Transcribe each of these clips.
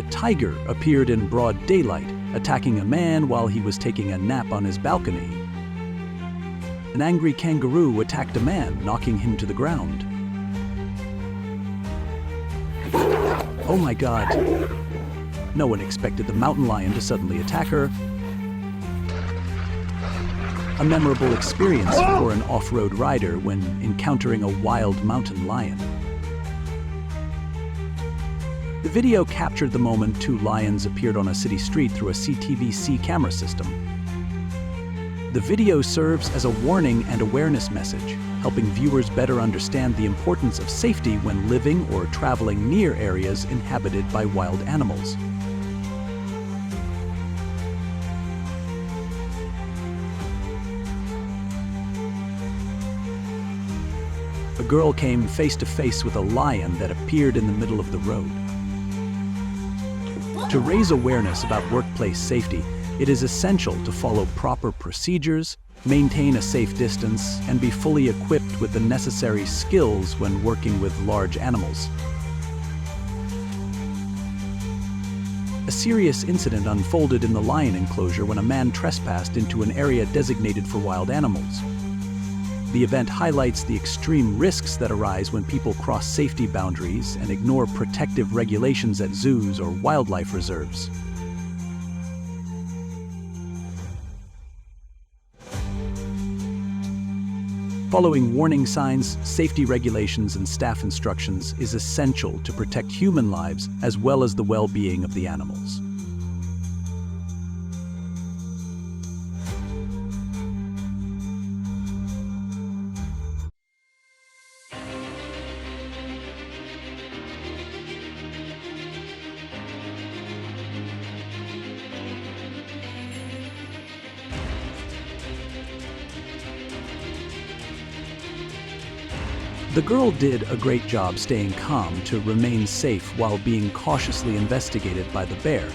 tiger appeared in broad daylight, attacking a man while he was taking a nap on his balcony. An angry kangaroo attacked a man, knocking him to the ground. Oh my God! No one expected the mountain lion to suddenly attack her. A memorable experience for an off-road rider when encountering a wild mountain lion. The video captured the moment two lions appeared on a city street through a CCTV camera system. The video serves as a warning and awareness message, helping viewers better understand the importance of safety when living or traveling near areas inhabited by wild animals. A girl came face to face with a lion that appeared in the middle of the road. To raise awareness about workplace safety, it is essential to follow proper procedures, maintain a safe distance, and be fully equipped with the necessary skills when working with large animals. A serious incident unfolded in the lion enclosure when a man trespassed into an area designated for wild animals. The event highlights the extreme risks that arise when people cross safety boundaries and ignore protective regulations at zoos or wildlife reserves. Following warning signs, safety regulations, and staff instructions is essential to protect human lives as well as the well-being of the animals. The girl did a great job staying calm to remain safe while being cautiously investigated by the bear.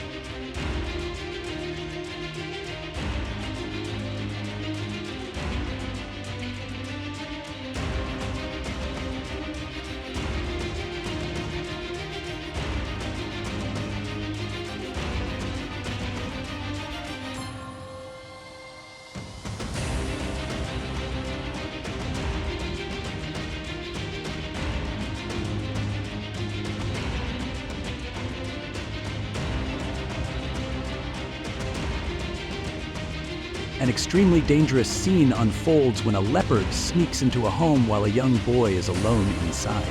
An extremely dangerous scene unfolds when a leopard sneaks into a home while a young boy is alone inside.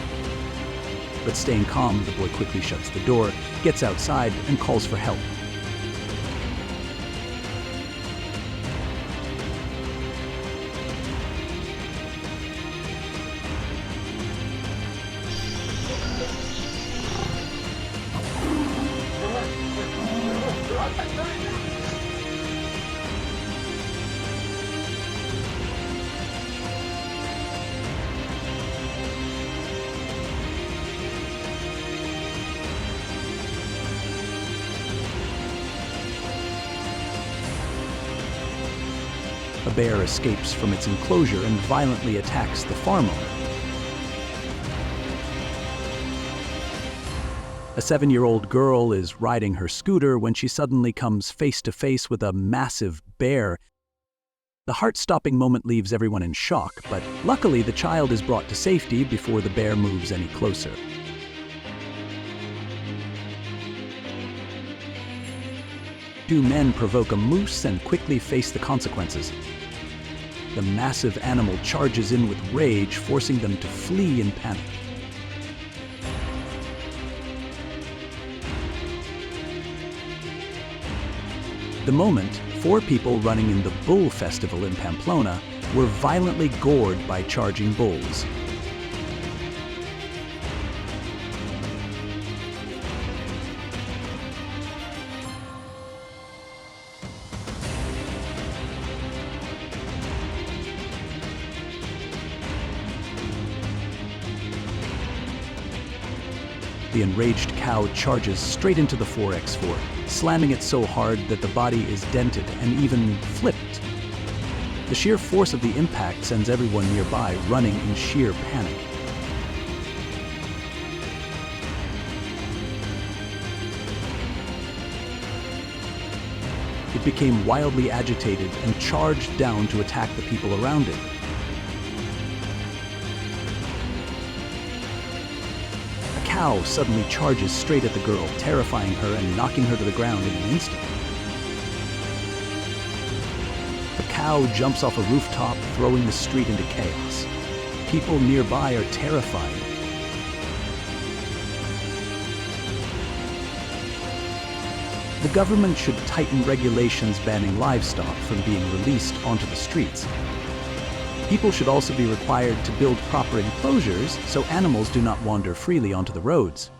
But staying calm, the boy quickly shuts the door, gets outside, and calls for help. A bear escapes from its enclosure and violently attacks the farm owner. A 7-year-old girl is riding her scooter when she suddenly comes face to face with a massive bear. The heart-stopping moment leaves everyone in shock, but luckily the child is brought to safety before the bear moves any closer. Two men provoke a moose and quickly face the consequences. The massive animal charges in with rage, forcing them to flee in panic. The moment, 4 people running in the Bull Festival in Pamplona were violently gored by charging bulls. The enraged cow charges straight into the 4x4, slamming it so hard that the body is dented and even flipped. The sheer force of the impact sends everyone nearby running in sheer panic. It became wildly agitated and charged down to attack the people around it. A cow suddenly charges straight at the girl, terrifying her and knocking her to the ground in an instant. The cow jumps off a rooftop, throwing the street into chaos. People nearby are terrified. The government should tighten regulations banning livestock from being released onto the streets. People should also be required to build proper enclosures so animals do not wander freely onto the roads.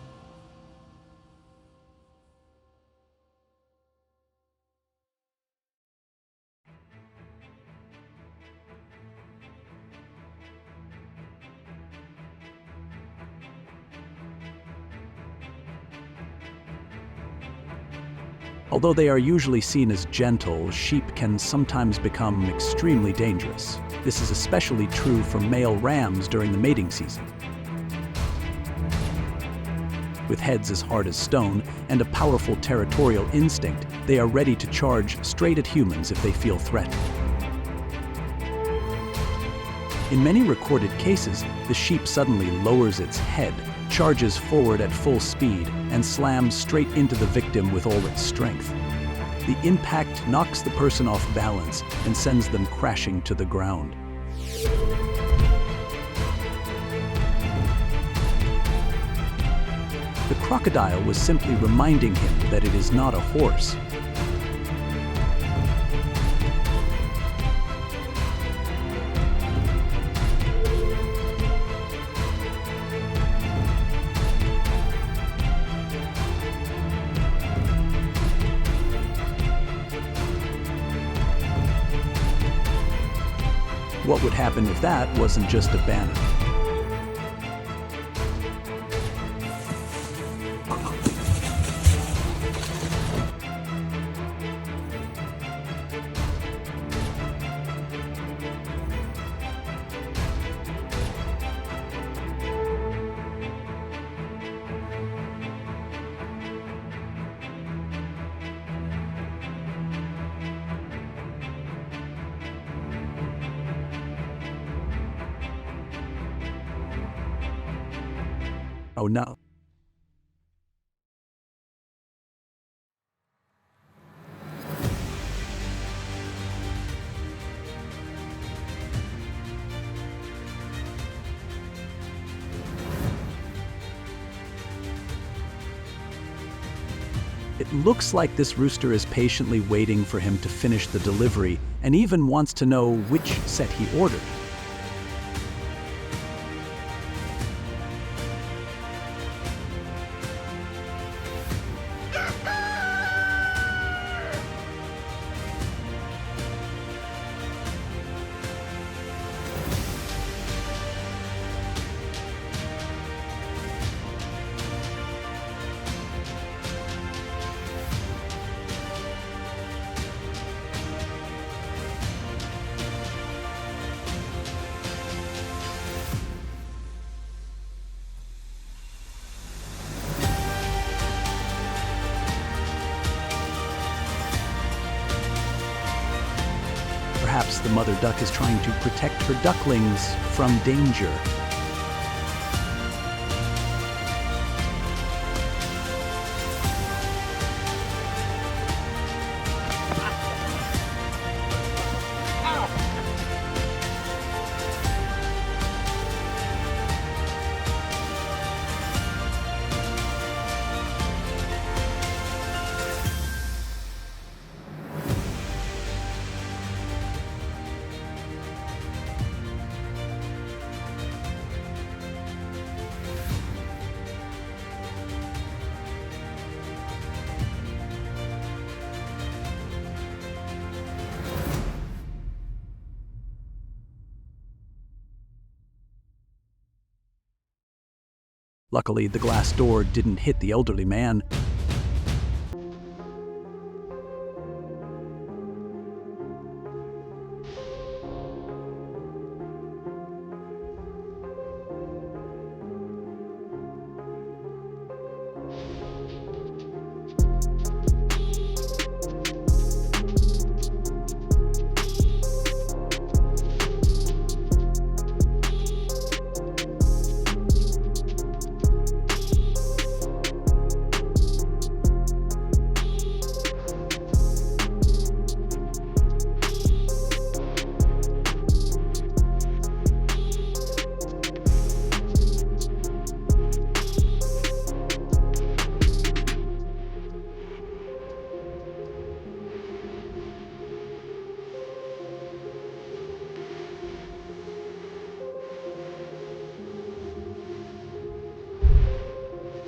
Although they are usually seen as gentle, sheep can sometimes become extremely dangerous. This is especially true for male rams during the mating season. With heads as hard as stone and a powerful territorial instinct, they are ready to charge straight at humans if they feel threatened. In many recorded cases, the sheep suddenly lowers its head, charges forward at full speed, and slams straight into the victim with all its strength. The impact knocks the person off balance and sends them crashing to the ground. The crocodile was simply reminding him that it is not a horse. What would happen if that wasn't just a banner? Oh no. It looks like this rooster is patiently waiting for him to finish the delivery and even wants to know which set he ordered. Perhaps the mother duck is trying to protect her ducklings from danger. Luckily, the glass door didn't hit the elderly man.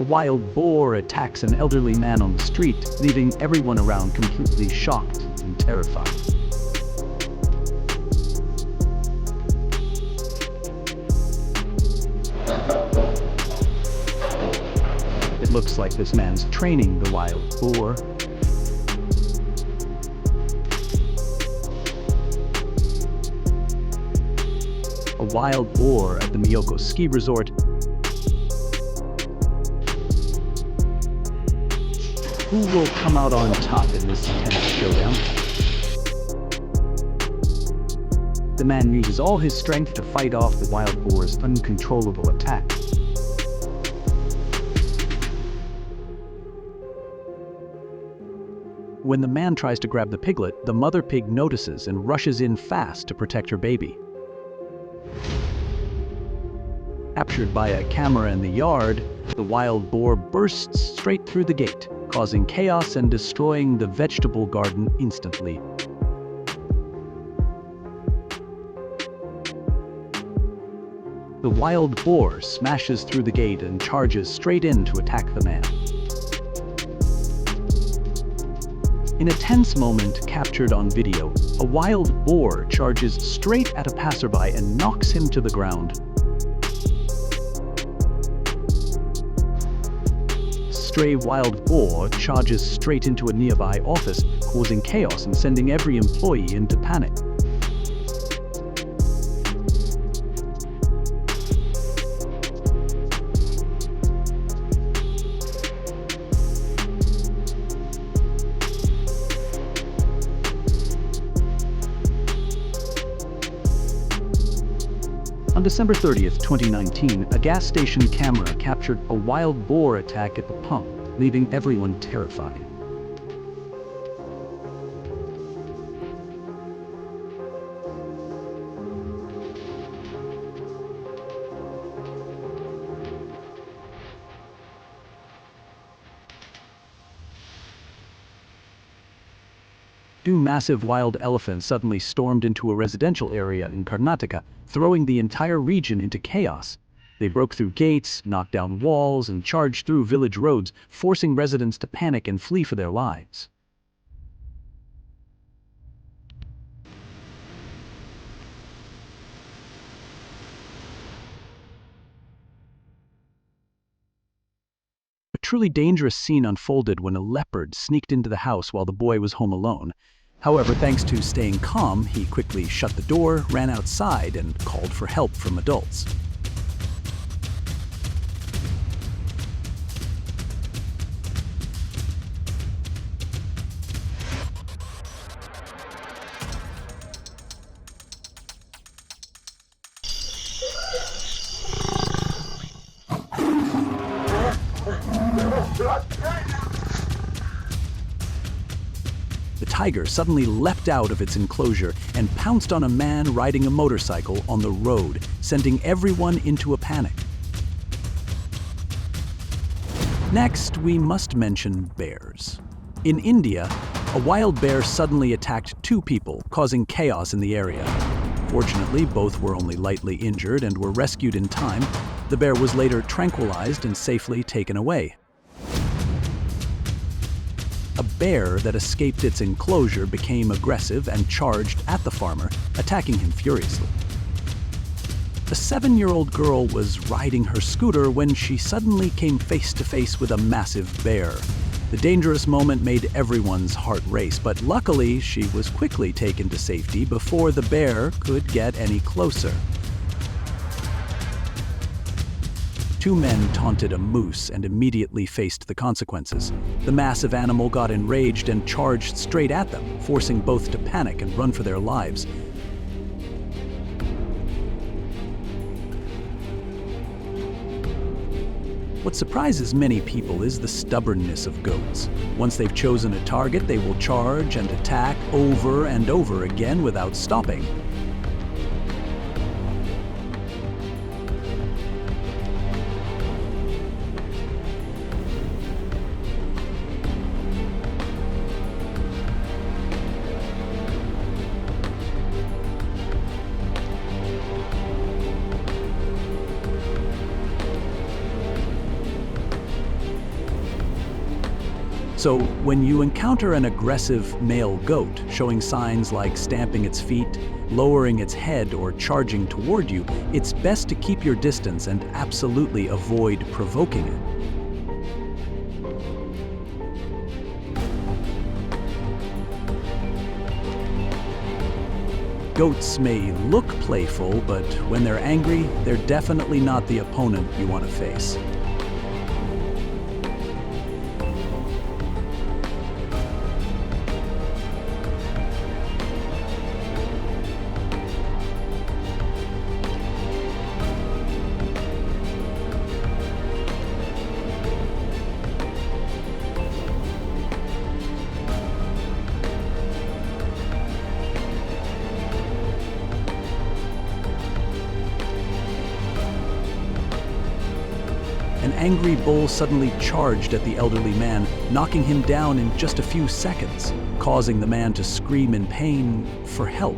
A wild boar attacks an elderly man on the street, leaving everyone around completely shocked and terrified. It looks like this man's training the wild boar. A wild boar at the Miyoko ski resort. Who will come out on top in this intense showdown? The man uses all his strength to fight off the wild boar's uncontrollable attack. When the man tries to grab the piglet, the mother pig notices and rushes in fast to protect her baby. Captured by a camera in the yard, the wild boar bursts straight through the gate, causing chaos and destroying the vegetable garden instantly. The wild boar smashes through the gate and charges straight in to attack the man. In a tense moment captured on video, a wild boar charges straight at a passerby and knocks him to the ground. Stray wild boar charges straight into a nearby office, causing chaos and sending every employee into panic. On December 30th, 2019, a gas station camera captured a wild boar attack at the pump, leaving everyone terrified. Two massive wild elephants suddenly stormed into a residential area in Karnataka, throwing the entire region into chaos. They broke through gates, knocked down walls, and charged through village roads, forcing residents to panic and flee for their lives. A truly dangerous scene unfolded when a leopard sneaked into the house while the boy was home alone. However, thanks to staying calm, he quickly shut the door, ran outside, and called for help from adults. The tiger suddenly leapt out of its enclosure and pounced on a man riding a motorcycle on the road, sending everyone into a panic. Next, we must mention bears. In India, a wild bear suddenly attacked two people, causing chaos in the area. Fortunately, both were only lightly injured and were rescued in time. The bear was later tranquilized and safely taken away. A bear that escaped its enclosure became aggressive and charged at the farmer, attacking him furiously. A 7-year-old girl was riding her scooter when she suddenly came face to face with a massive bear. The dangerous moment made everyone's heart race, but luckily she was quickly taken to safety before the bear could get any closer. Two men taunted a moose and immediately faced the consequences. The massive animal got enraged and charged straight at them, forcing both to panic and run for their lives. What surprises many people is the stubbornness of goats. Once they've chosen a target, they will charge and attack over and over again without stopping. So when you encounter an aggressive male goat showing signs like stamping its feet, lowering its head, or charging toward you, it's best to keep your distance and absolutely avoid provoking it. Goats may look playful, but when they're angry, they're definitely not the opponent you want to face. An angry bull suddenly charged at the elderly man, knocking him down in just a few seconds, causing the man to scream in pain for help.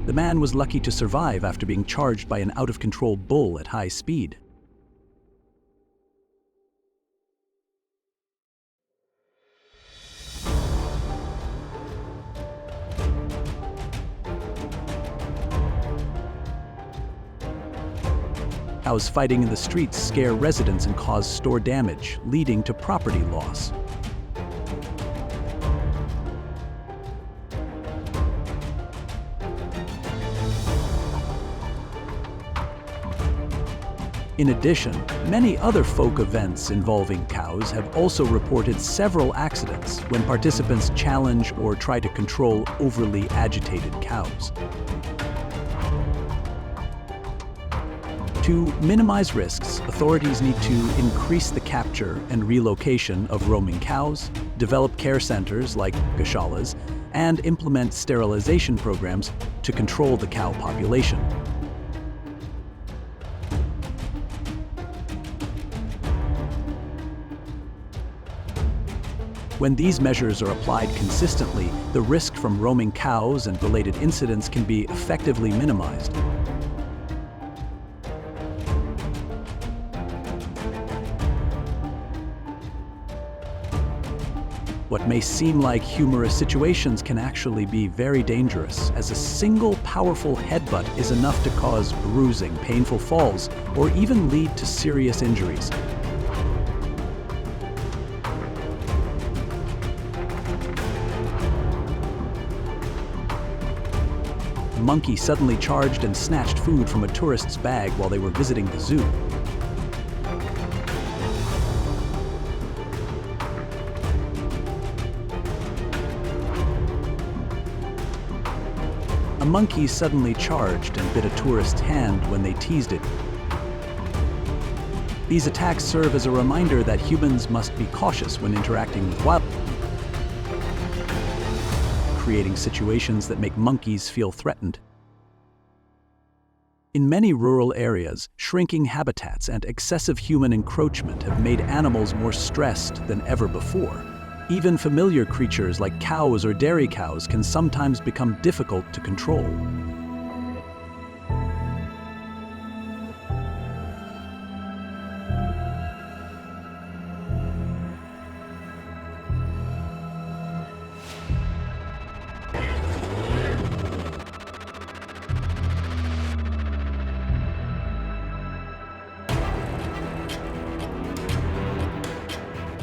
The man was lucky to survive after being charged by an out-of-control bull at high speed. Cows fighting in the streets scare residents and cause store damage, leading to property loss. In addition, many other folk events involving cows have also reported several accidents when participants challenge or try to control overly agitated cows. To minimize risks, authorities need to increase the capture and relocation of roaming cows, develop care centers like gauchalas, and implement sterilization programs to control the cow population. When these measures are applied consistently, the risk from roaming cows and related incidents can be effectively minimized. What may seem like humorous situations can actually be very dangerous, as a single powerful headbutt is enough to cause bruising, painful falls, or even lead to serious injuries. A monkey suddenly charged and snatched food from a tourist's bag while they were visiting the zoo. A monkey suddenly charged and bit a tourist's hand when they teased it. These attacks serve as a reminder that humans must be cautious when interacting with wildlife, creating situations that make monkeys feel threatened. In many rural areas, shrinking habitats and excessive human encroachment have made animals more stressed than ever before. Even familiar creatures like cows or dairy cows can sometimes become difficult to control.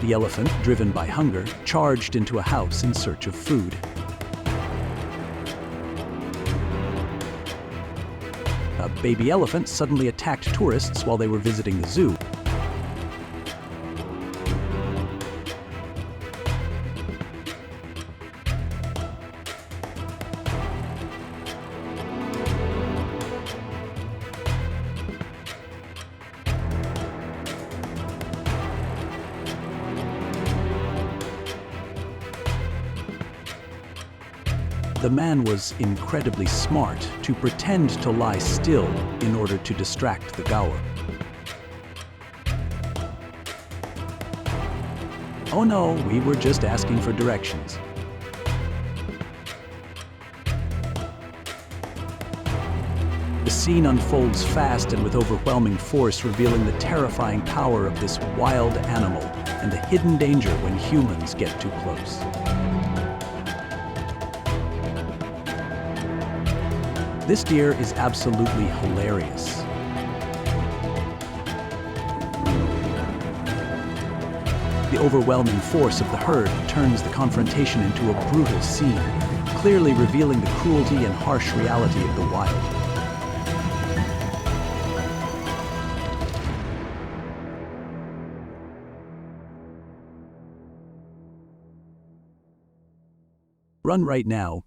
The elephant, driven by hunger, charged into a house in search of food. A baby elephant suddenly attacked tourists while they were visiting the zoo. The man was incredibly smart to pretend to lie still in order to distract the gaur. "Oh no, we were just asking for directions." scene unfolds fast and with overwhelming force, revealing the terrifying power of this wild animal and the hidden danger when humans get too close. This deer is absolutely hilarious. The overwhelming force of the herd turns the confrontation into a brutal scene, clearly revealing the cruelty and harsh reality of the wild. Run right now.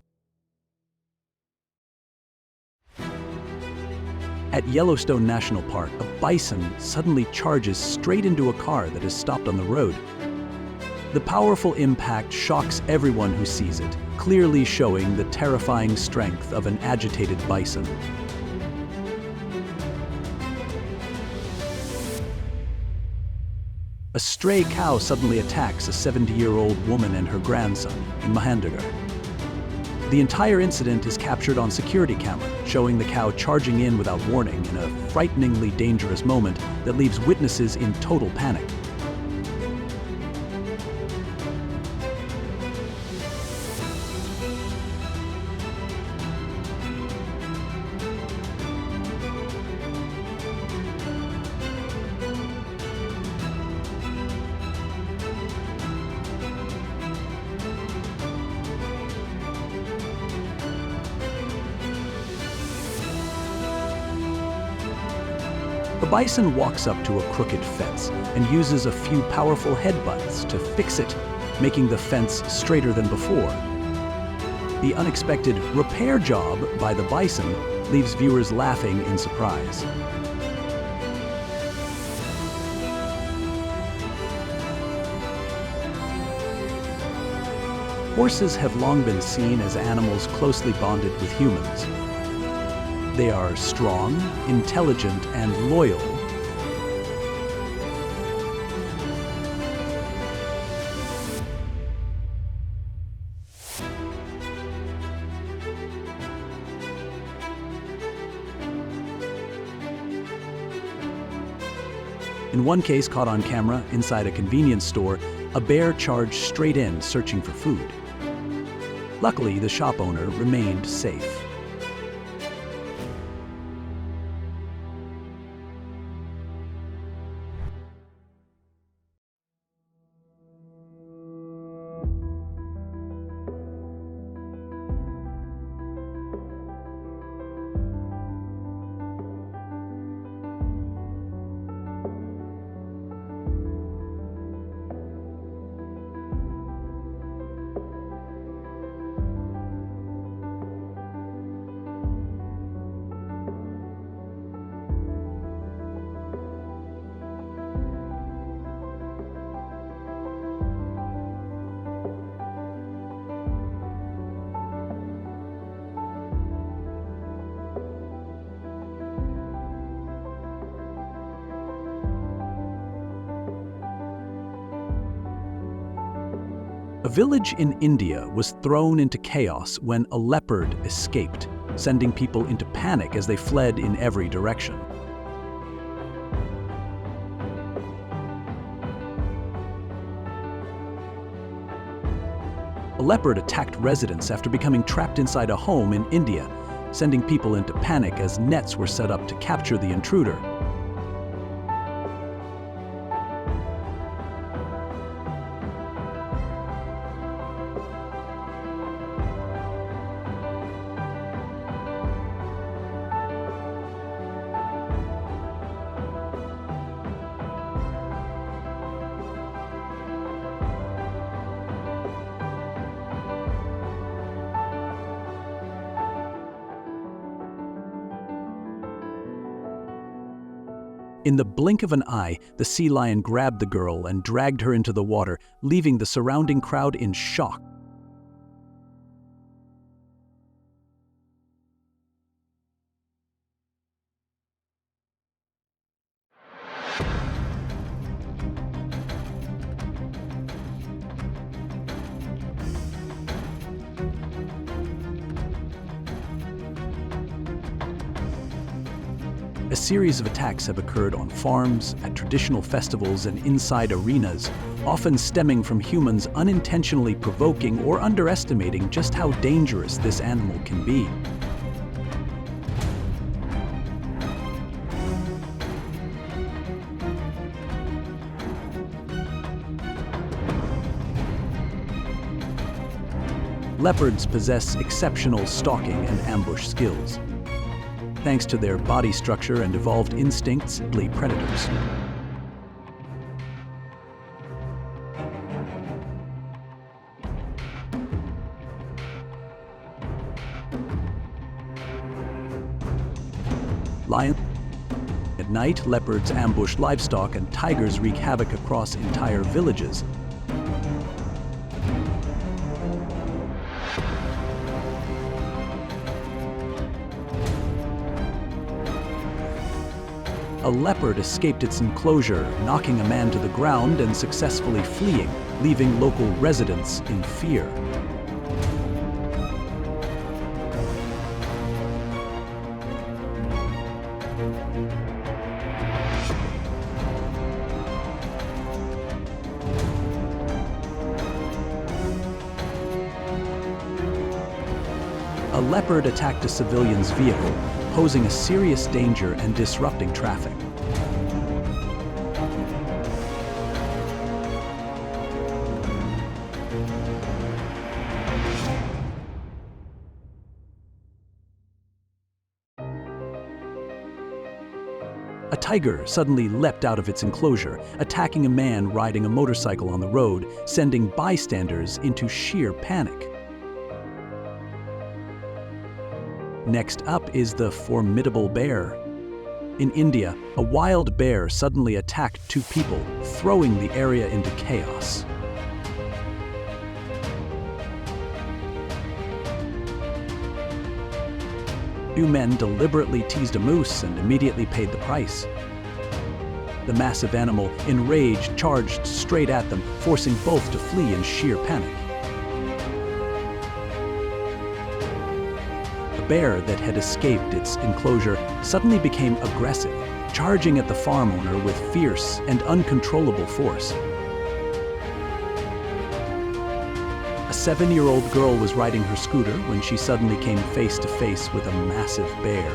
At Yellowstone National Park, a bison suddenly charges straight into a car that is stopped on the road. The powerful impact shocks everyone who sees it, clearly showing the terrifying strength of an agitated bison. A stray cow suddenly attacks a 70-year-old woman and her grandson in Mahandagar. The entire incident is captured on security camera, showing the cow charging in without warning in a frighteningly dangerous moment that leaves witnesses in total panic. The bison walks up to a crooked fence and uses a few powerful headbutts to fix it, making the fence straighter than before. The unexpected repair job by the bison leaves viewers laughing in surprise. Horses have long been seen as animals closely bonded with humans. They are strong, intelligent, and loyal. In one case caught on camera inside a convenience store, a bear charged straight in searching for food. Luckily, the shop owner remained safe. A village in India was thrown into chaos when a leopard escaped, sending people into panic as they fled in every direction. A leopard attacked residents after becoming trapped inside a home in India, sending people into panic as nets were set up to capture the intruder. In the blink of an eye, the sea lion grabbed the girl and dragged her into the water, leaving the surrounding crowd in shock. A series of attacks have occurred on farms, at traditional festivals, and inside arenas, often stemming from humans unintentionally provoking or underestimating just how dangerous this animal can be. Leopards possess exceptional stalking and ambush skills. Thanks to their body structure and evolved instincts, they are predators. Lions. At night, leopards ambush livestock and tigers wreak havoc across entire villages. A leopard escaped its enclosure, knocking a man to the ground and successfully fleeing, leaving local residents in fear. A leopard attacked a civilian's vehicle, posing a serious danger and disrupting traffic. A tiger suddenly leapt out of its enclosure, attacking a man riding a motorcycle on the road, sending bystanders into sheer panic. Next up is the formidable bear. In India, a wild bear suddenly attacked two people, throwing the area into chaos. Two men deliberately teased a moose and immediately paid the price. The massive animal, enraged, charged straight at them, forcing both to flee in sheer panic. A bear that had escaped its enclosure suddenly became aggressive, charging at the farm owner with fierce and uncontrollable force. A 7-year-old girl was riding her scooter when she suddenly came face to face with a massive bear.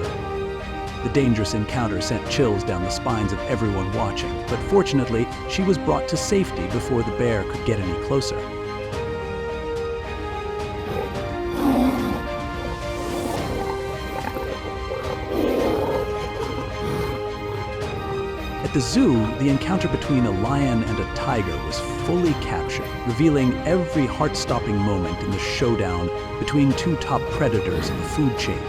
The dangerous encounter sent chills down the spines of everyone watching, but fortunately, she was brought to safety before the bear could get any closer. At the zoo, the encounter between a lion and a tiger was fully captured, revealing every heart-stopping moment in the showdown between two top predators in the food chain.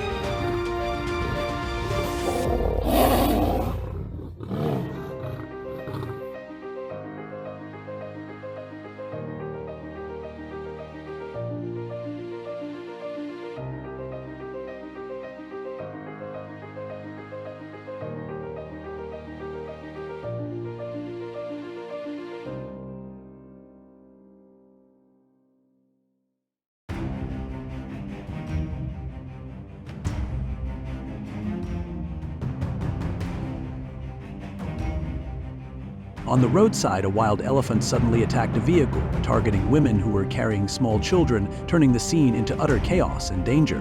On the roadside, a wild elephant suddenly attacked a vehicle, targeting women who were carrying small children, turning the scene into utter chaos and danger.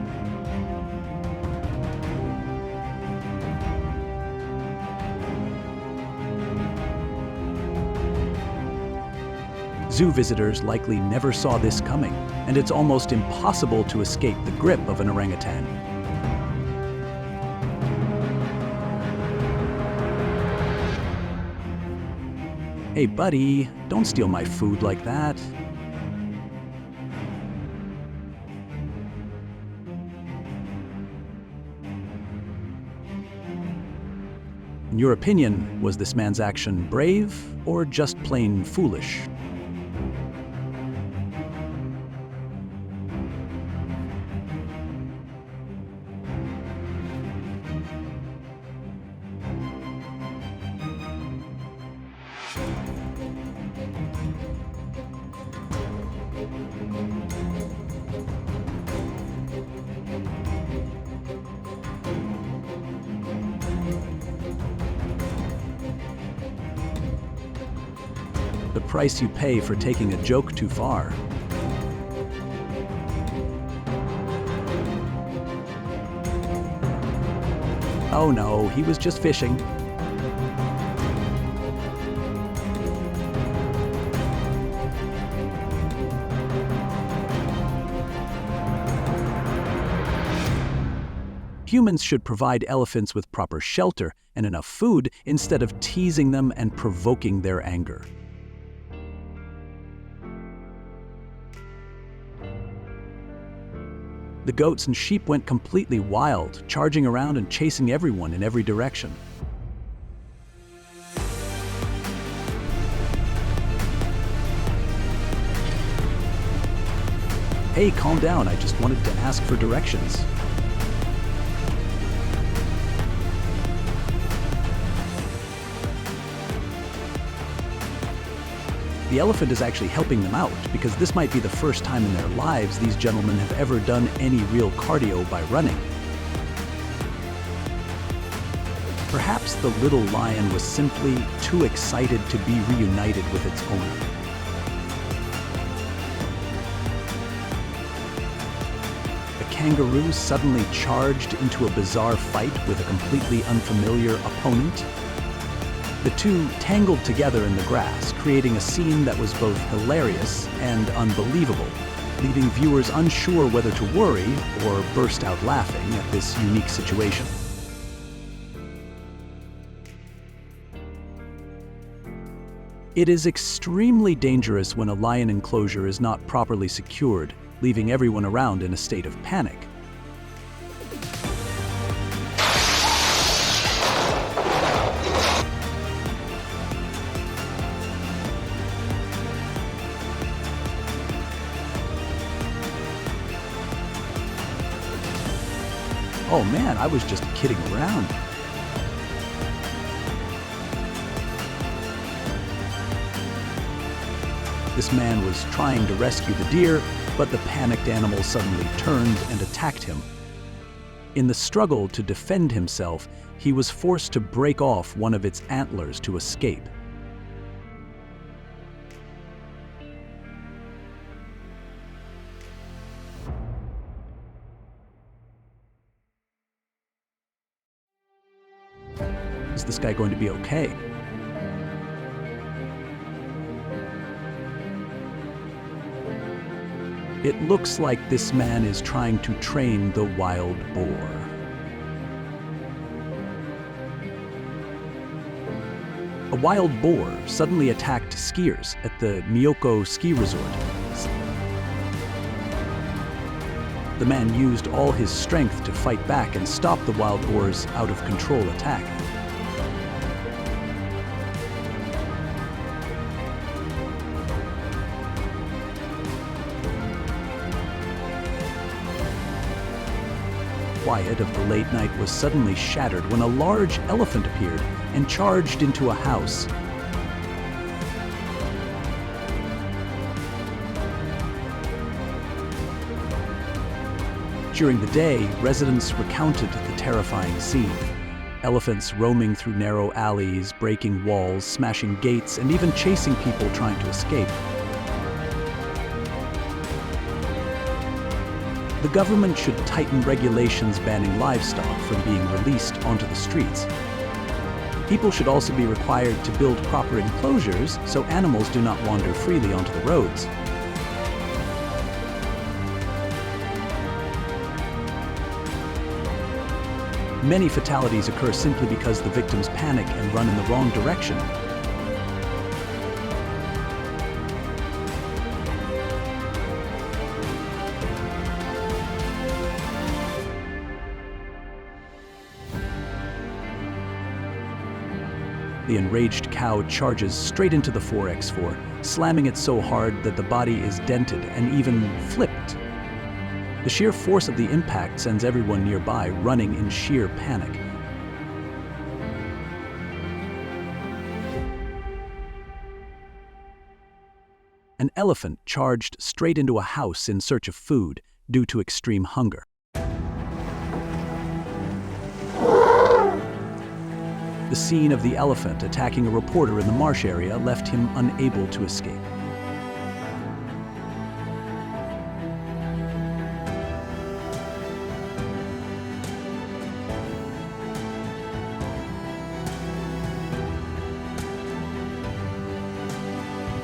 Zoo visitors likely never saw this coming, and it's almost impossible to escape the grip of an orangutan. Hey buddy, don't steal my food like that. In your opinion, was this man's action brave or just plain foolish? The price you pay for taking a joke too far. Oh no, he was just fishing. Humans should provide elephants with proper shelter and enough food instead of teasing them and provoking their anger. The goats and sheep went completely wild, charging around and chasing everyone in every direction. Hey, calm down, I just wanted to ask for directions. The elephant is actually helping them out because this might be the first time in their lives these gentlemen have ever done any real cardio by running. Perhaps the little lion was simply too excited to be reunited with its owner. The kangaroo suddenly charged into a bizarre fight with a completely unfamiliar opponent. The two tangled together in the grass, creating a scene that was both hilarious and unbelievable, leaving viewers unsure whether to worry or burst out laughing at this unique situation. It is extremely dangerous when a lion enclosure is not properly secured, leaving everyone around in a state of panic. Oh man, I was just kidding around. This man was trying to rescue the deer, but the panicked animal suddenly turned and attacked him. In the struggle to defend himself, he was forced to break off one of its antlers to escape. Is this guy going to be okay? It looks like this man is trying to train the wild boar. A wild boar suddenly attacked skiers at the Miyoko ski resort. The man used all his strength to fight back and stop the wild boar's out-of-control attack. Quiet of the late night was suddenly shattered when a large elephant appeared and charged into a house. During the day, residents recounted the terrifying scene. Elephants roaming through narrow alleys, breaking walls, smashing gates, and even chasing people trying to escape. The government should tighten regulations banning livestock from being released onto the streets. People should also be required to build proper enclosures so animals do not wander freely onto the roads. Many fatalities occur simply because the victims panic and run in the wrong direction. The enraged cow charges straight into the 4x4, slamming it so hard that the body is dented and even flipped. The sheer force of the impact sends everyone nearby running in sheer panic. An elephant charged straight into a house in search of food due to extreme hunger. The scene of the elephant attacking a reporter in the marsh area left him unable to escape.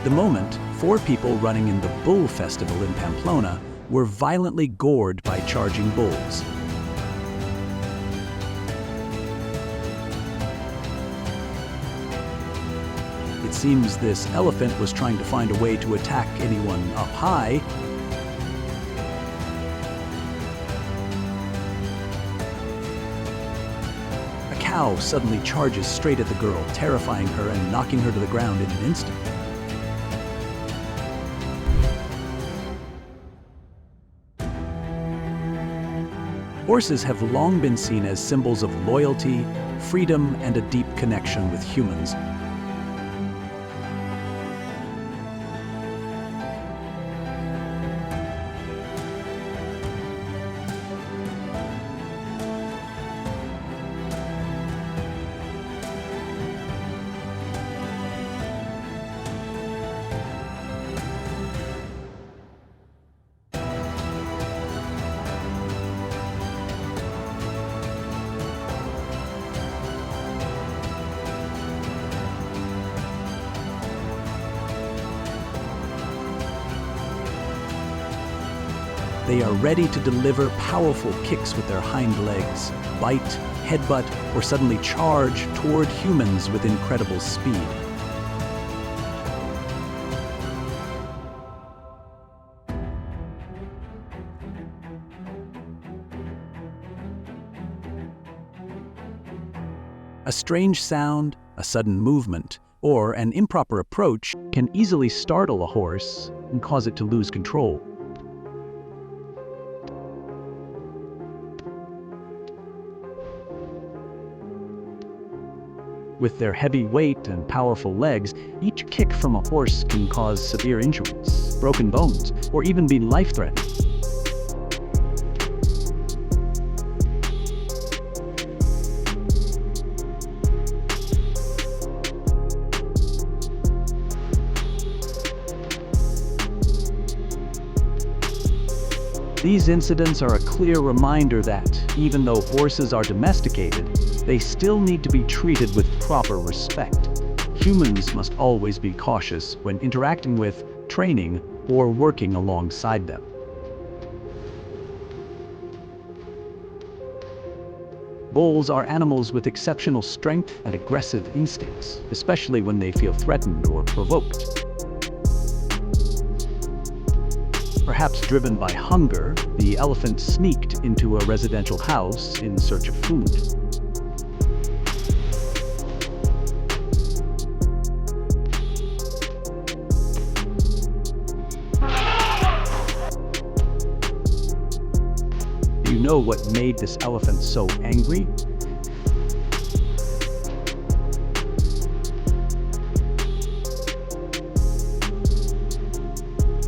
The moment, 4 people running in the Bull Festival in Pamplona were violently gored by charging bulls. It seems this elephant was trying to find a way to attack anyone up high. A cow suddenly charges straight at the girl, terrifying her and knocking her to the ground in an instant. Horses have long been seen as symbols of loyalty, freedom, and a deep connection with humans. They are ready to deliver powerful kicks with their hind legs, bite, headbutt, or suddenly charge toward humans with incredible speed. A strange sound, a sudden movement, or an improper approach can easily startle a horse and cause it to lose control. With their heavy weight and powerful legs, each kick from a horse can cause severe injuries, broken bones, or even be life-threatening. These incidents are a clear reminder that, even though horses are domesticated, they still need to be treated with proper respect. Humans must always be cautious when interacting with, training, or working alongside them. Bulls are animals with exceptional strength and aggressive instincts, especially when they feel threatened or provoked. Perhaps driven by hunger, the elephant sneaked into a residential house in search of food. Do you know what made this elephant so angry?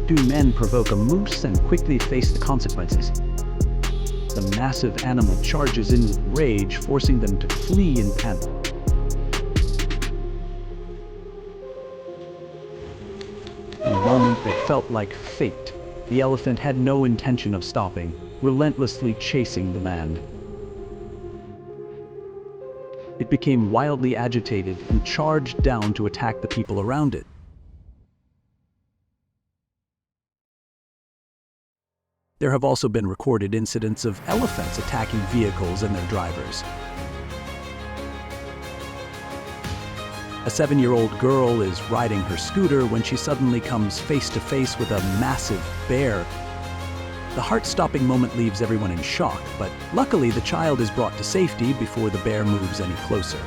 Two men provoke a moose and quickly face the consequences. The massive animal charges in rage, forcing them to flee in panic. In a moment that felt like fate, the elephant had no intention of stopping, relentlessly chasing the man. It became wildly agitated and charged down to attack the people around it. There have also been recorded incidents of elephants attacking vehicles and their drivers. A 7-year-old girl is riding her scooter when she suddenly comes face to face with a massive bear. The heart-stopping moment leaves everyone in shock, but luckily the child is brought to safety before the bear moves any closer.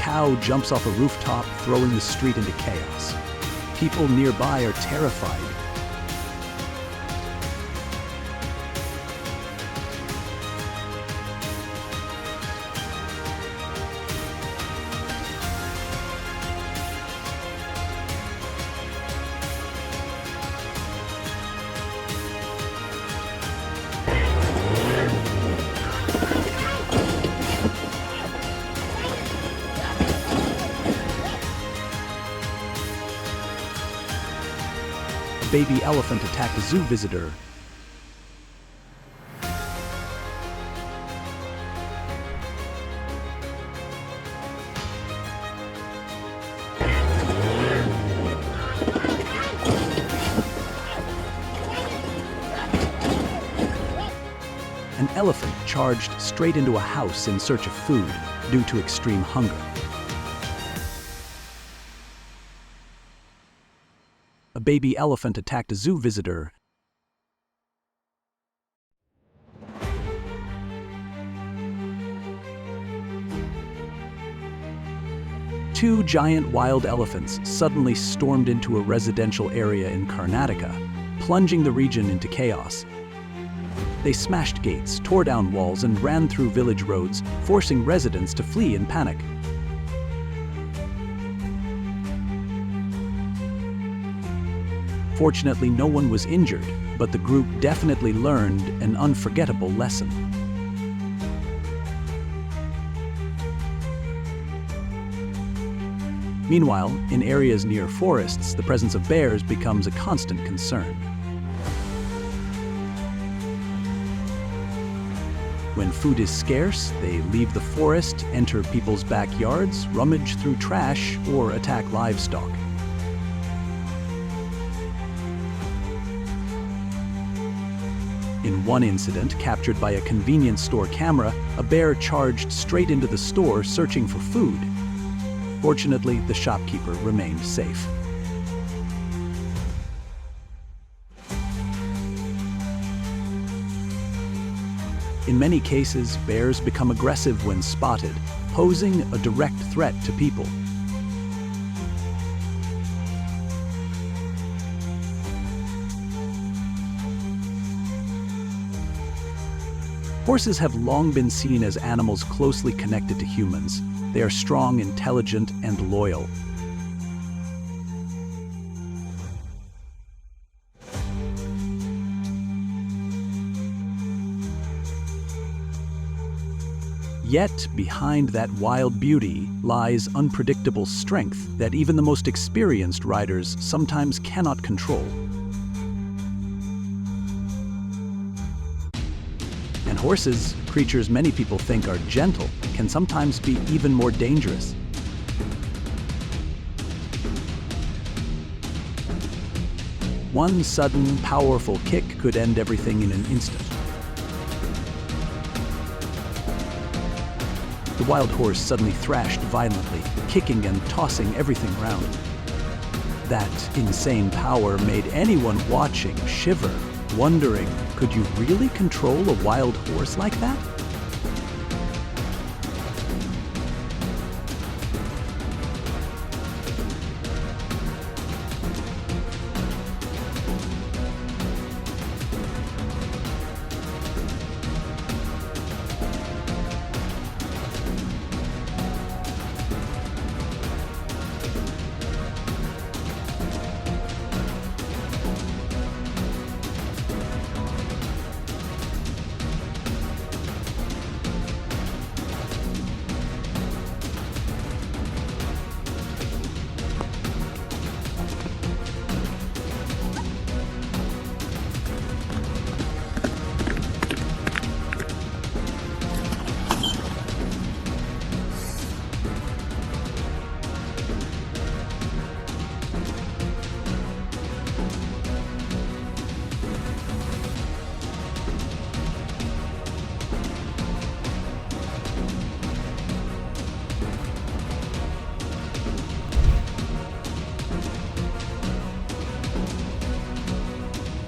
cow jumps off a rooftop, throwing the street into chaos. People nearby are terrified. A baby elephant attacked a zoo visitor. An elephant charged straight into a house in search of food due to extreme hunger. A baby elephant attacked a zoo visitor. Two giant wild elephants suddenly stormed into a residential area in Karnataka, plunging the region into chaos. They smashed gates, tore down walls, and ran through village roads, forcing residents to flee in panic. Fortunately, no one was injured, but the group definitely learned an unforgettable lesson. Meanwhile, in areas near forests, the presence of bears becomes a constant concern. When food is scarce, they leave the forest, enter people's backyards, rummage through trash, or attack livestock. In one incident, captured by a convenience store camera, a bear charged straight into the store searching for food. Fortunately, the shopkeeper remained safe. In many cases, bears become aggressive when spotted, posing a direct threat to people. Horses have long been seen as animals closely connected to humans. They are strong, intelligent, and loyal. Yet, behind that wild beauty lies unpredictable strength that even the most experienced riders sometimes cannot control. And horses, creatures many people think are gentle, can sometimes be even more dangerous. One sudden, powerful kick could end everything in an instant. The wild horse suddenly thrashed violently, kicking and tossing everything around. That insane power made anyone watching shiver, wondering, could you really control a wild horse like that?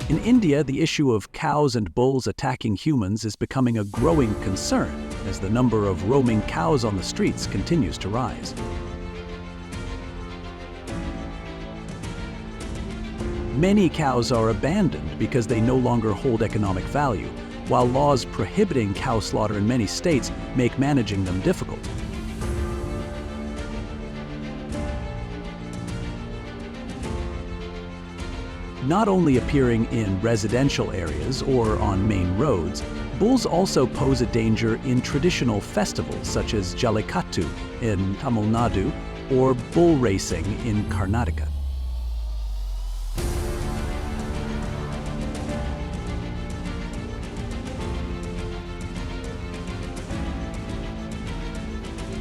In India, the issue of cows and bulls attacking humans is becoming a growing concern. as the number of roaming cows on the streets continues to rise. Many cows are abandoned because they no longer hold economic value, while laws prohibiting cow slaughter in many states make managing them difficult. Not only appearing in residential areas or on main roads, bulls also pose a danger in traditional festivals such as Jallikattu in Tamil Nadu or bull racing in Karnataka.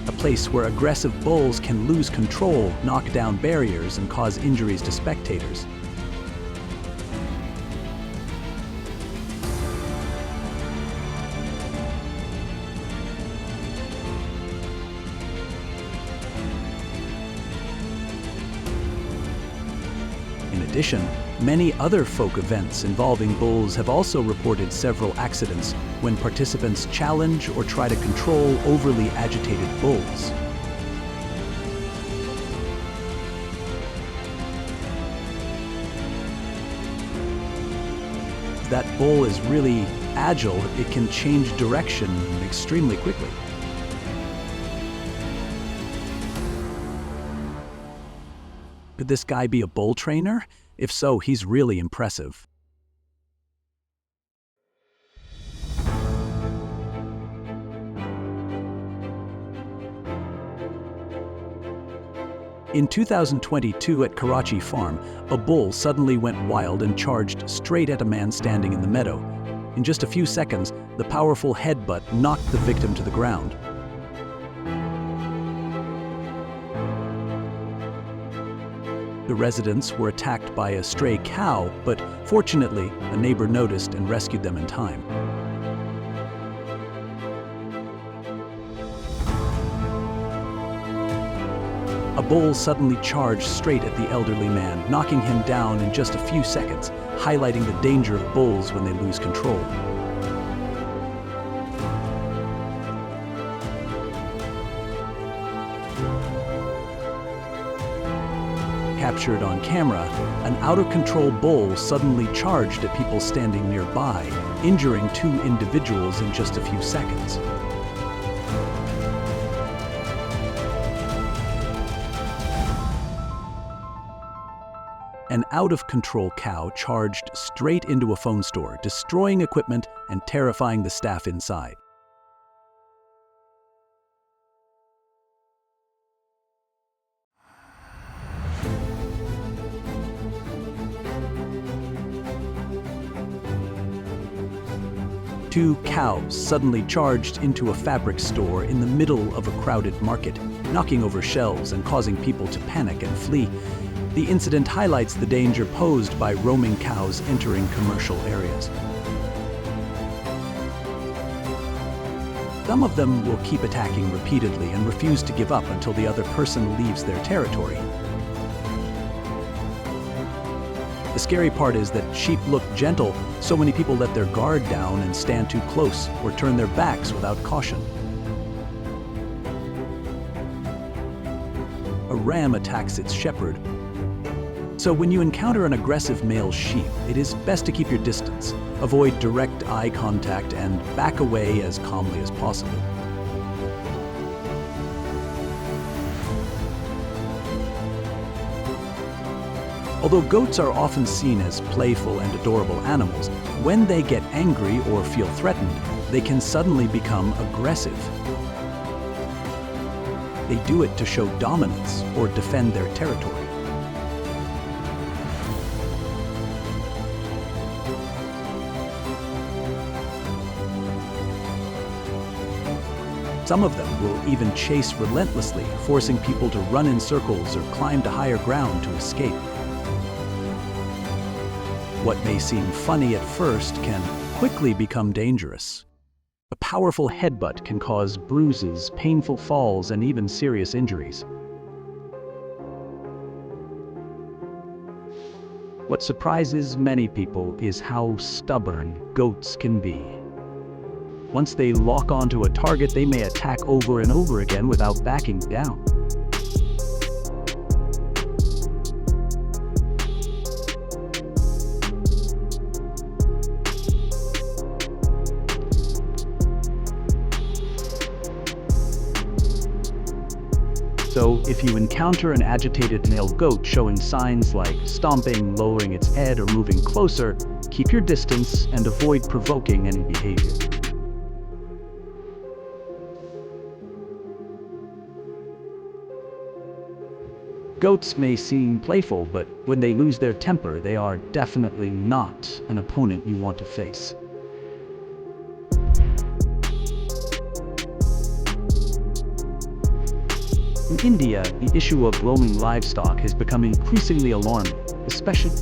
A place where aggressive bulls can lose control, knock down barriers, and cause injuries to spectators. In addition, many other folk events involving bulls have also reported several accidents when participants challenge or try to control overly agitated bulls. That bull is really agile, it can change direction extremely quickly. Could this guy be a bull trainer? If so, he's really impressive. In 2022 at Karachi Farm, a bull suddenly went wild and charged straight at a man standing in the meadow. In just a few seconds, the powerful headbutt knocked the victim to the ground. The residents were attacked by a stray cow, but fortunately, a neighbor noticed and rescued them in time. A bull suddenly charged straight at the elderly man, knocking him down in just a few seconds, highlighting the danger of bulls when they lose control. Captured on camera, an out-of-control bull suddenly charged at people standing nearby, injuring two individuals in just a few seconds. An out-of-control cow charged straight into a phone store, destroying equipment and terrifying the staff inside. Two cows suddenly charged into a fabric store in the middle of a crowded market, knocking over shelves and causing people to panic and flee. The incident highlights the danger posed by roaming cows entering commercial areas. Some of them will keep attacking repeatedly and refuse to give up until the other person leaves their territory. The scary part is that sheep look gentle, so many people let their guard down and stand too close or turn their backs without caution. A ram attacks its shepherd. So when you encounter an aggressive male sheep, it is best to keep your distance, avoid direct eye contact, and back away as calmly as possible. Although goats are often seen as playful and adorable animals, when they get angry or feel threatened, they can suddenly become aggressive. They do it to show dominance or defend their territory. Some of them will even chase relentlessly, forcing people to run in circles or climb to higher ground to escape. What may seem funny at first can quickly become dangerous. A powerful headbutt can cause bruises, painful falls, and even serious injuries. What surprises many people is how stubborn goats can be. Once they lock onto a target, they may attack over and over again without backing down. So, if you encounter an agitated male goat showing signs like stomping, lowering its head, or moving closer, keep your distance and avoid provoking any behavior. Goats may seem playful, but when they lose their temper, they are definitely not an opponent you want to face. In India, the issue of roaming livestock has become increasingly alarming, especially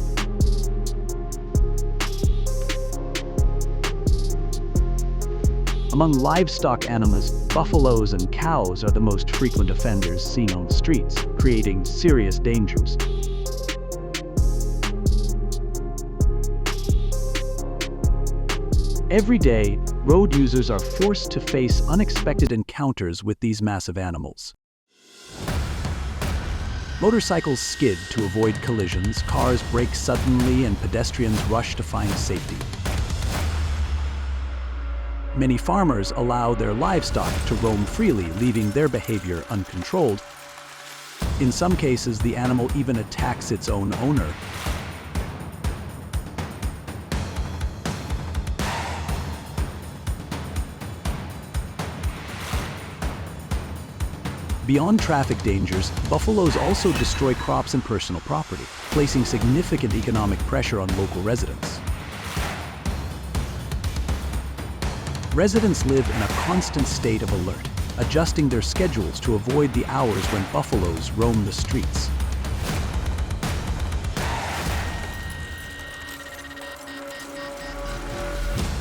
among livestock animals. Buffaloes and cows are the most frequent offenders seen on the streets, creating serious dangers. Every day, road users are forced to face unexpected encounters with these massive animals. Motorcycles skid to avoid collisions, cars brake suddenly, and pedestrians rush to find safety. Many farmers allow their livestock to roam freely, leaving their behavior uncontrolled. In some cases, the animal even attacks its own owner. Beyond traffic dangers, buffaloes also destroy crops and personal property, placing significant economic pressure on local residents. Residents live in a constant state of alert, adjusting their schedules to avoid the hours when buffaloes roam the streets.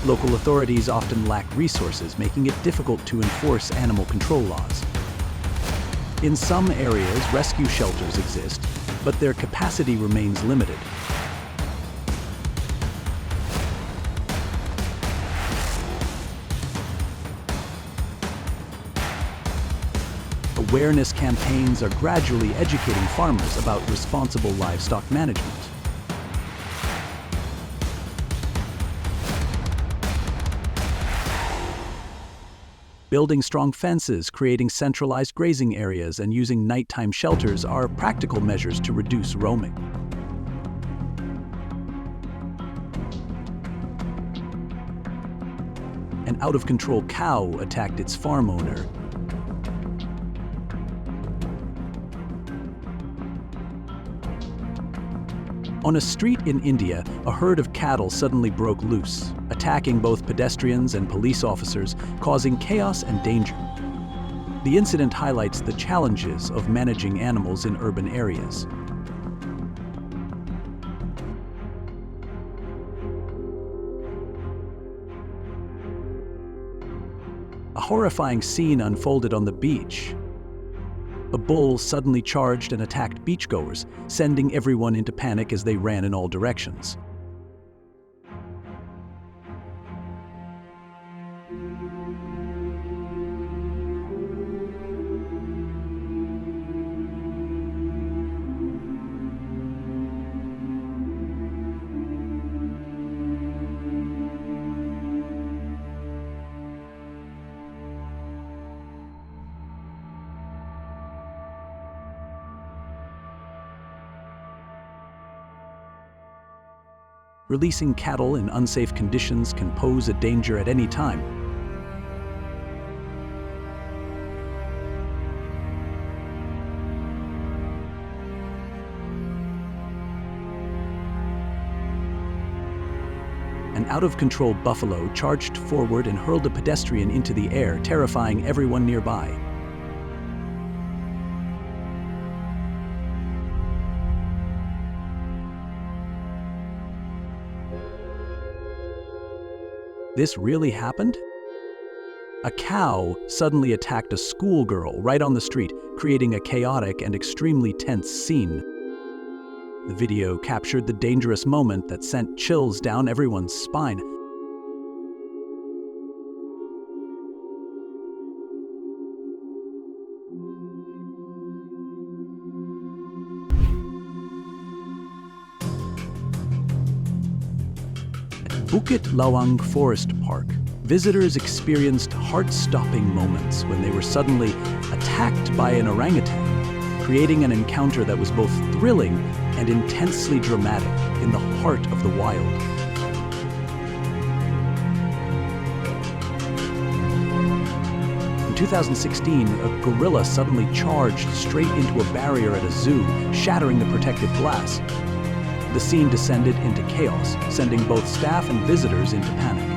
Local authorities often lack resources, making it difficult to enforce animal control laws. In some areas, rescue shelters exist, but their capacity remains limited. Awareness campaigns are gradually educating farmers about responsible livestock management. Building strong fences, creating centralized grazing areas, and using nighttime shelters are practical measures to reduce roaming. An out-of-control cow attacked its farm owner. On a street in India, a herd of cattle suddenly broke loose, attacking both pedestrians and police officers, causing chaos and danger. The incident highlights the challenges of managing animals in urban areas. A horrifying scene unfolded on the beach. A bull suddenly charged and attacked beachgoers, sending everyone into panic as they ran in all directions. Releasing cattle in unsafe conditions can pose a danger at any time. An out-of-control buffalo charged forward and hurled a pedestrian into the air, terrifying everyone nearby. This really happened? A cow suddenly attacked a schoolgirl right on the street, creating a chaotic and extremely tense scene. The video captured the dangerous moment that sent chills down everyone's spine. Bukit Lawang Forest Park, visitors experienced heart-stopping moments when they were suddenly attacked by an orangutan, creating an encounter that was both thrilling and intensely dramatic in the heart of the wild. In 2016, a gorilla suddenly charged straight into a barrier at a zoo, shattering the protective glass. The scene descended into chaos, sending both staff and visitors into panic.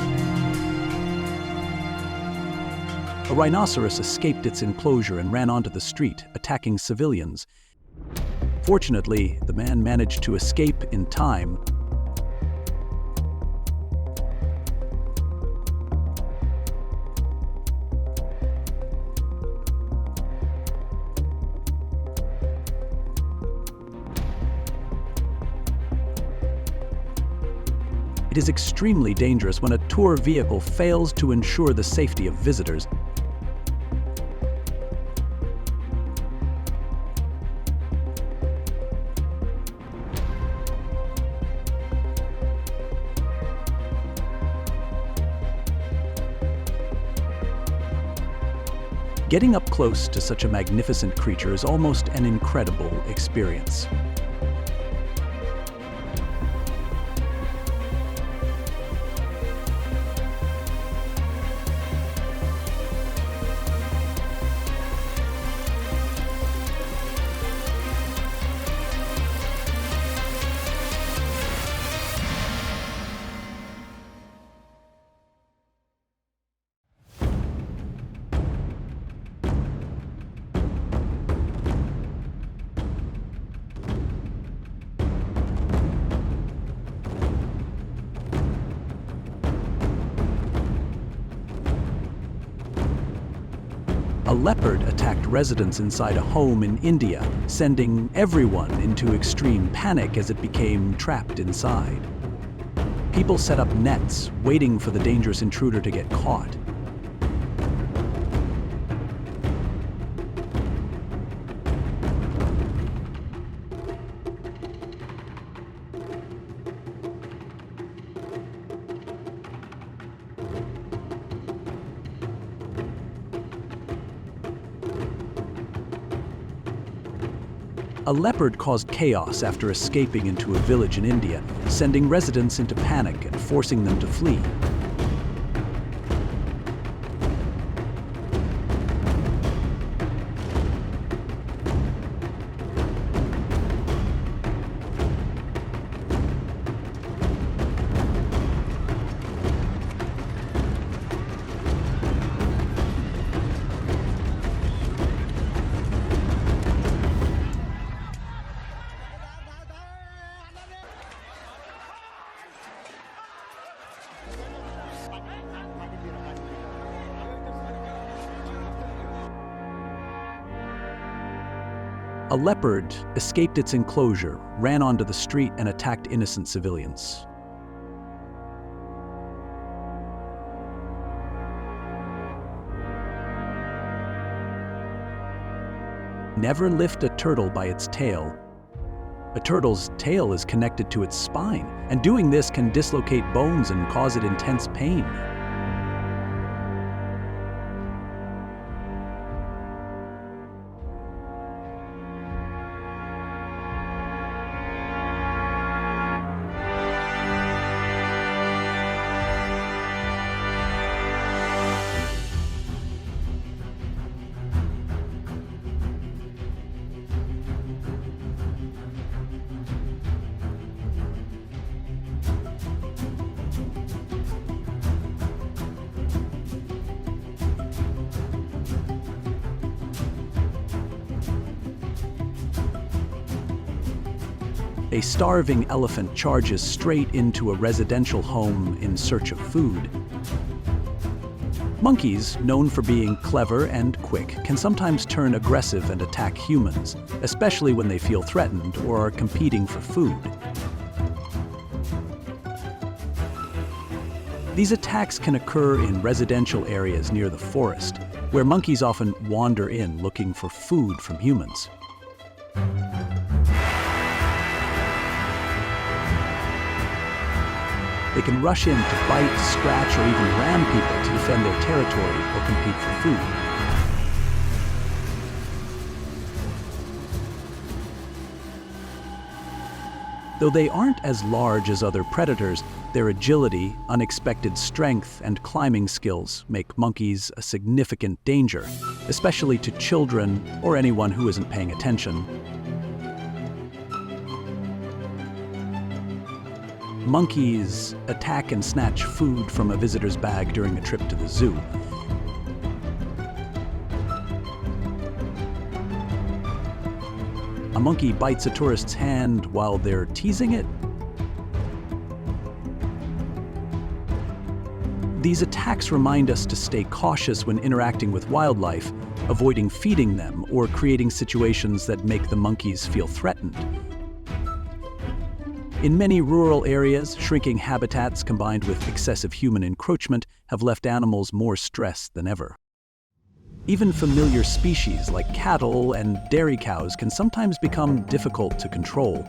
A rhinoceros escaped its enclosure and ran onto the street, attacking civilians. Fortunately, the man managed to escape in time. It is extremely dangerous when a tour vehicle fails to ensure the safety of visitors. Getting up close to such a magnificent creature is almost an incredible experience. A leopard attacked residents inside a home in India, sending everyone into extreme panic as it became trapped inside. People set up nets, waiting for the dangerous intruder to get caught. A leopard caused chaos after escaping into a village in India, sending residents into panic and forcing them to flee. A leopard escaped its enclosure, ran onto the street, and attacked innocent civilians. Never lift a turtle by its tail. A turtle's tail is connected to its spine, and doing this can dislocate bones and cause it intense pain. A starving elephant charges straight into a residential home in search of food. Monkeys, known for being clever and quick, can sometimes turn aggressive and attack humans, especially when they feel threatened or are competing for food. These attacks can occur in residential areas near the forest, where monkeys often wander in looking for food from humans. They can rush in to bite, scratch, or even ram people to defend their territory or compete for food. Though they aren't as large as other predators, their agility, unexpected strength, and climbing skills make monkeys a significant danger, especially to children or anyone who isn't paying attention. Monkeys attack and snatch food from a visitor's bag during a trip to the zoo. A monkey bites a tourist's hand while they're teasing it. These attacks remind us to stay cautious when interacting with wildlife, avoiding feeding them or creating situations that make the monkeys feel threatened. In many rural areas, shrinking habitats combined with excessive human encroachment have left animals more stressed than ever. Even familiar species like cattle and dairy cows can sometimes become difficult to control.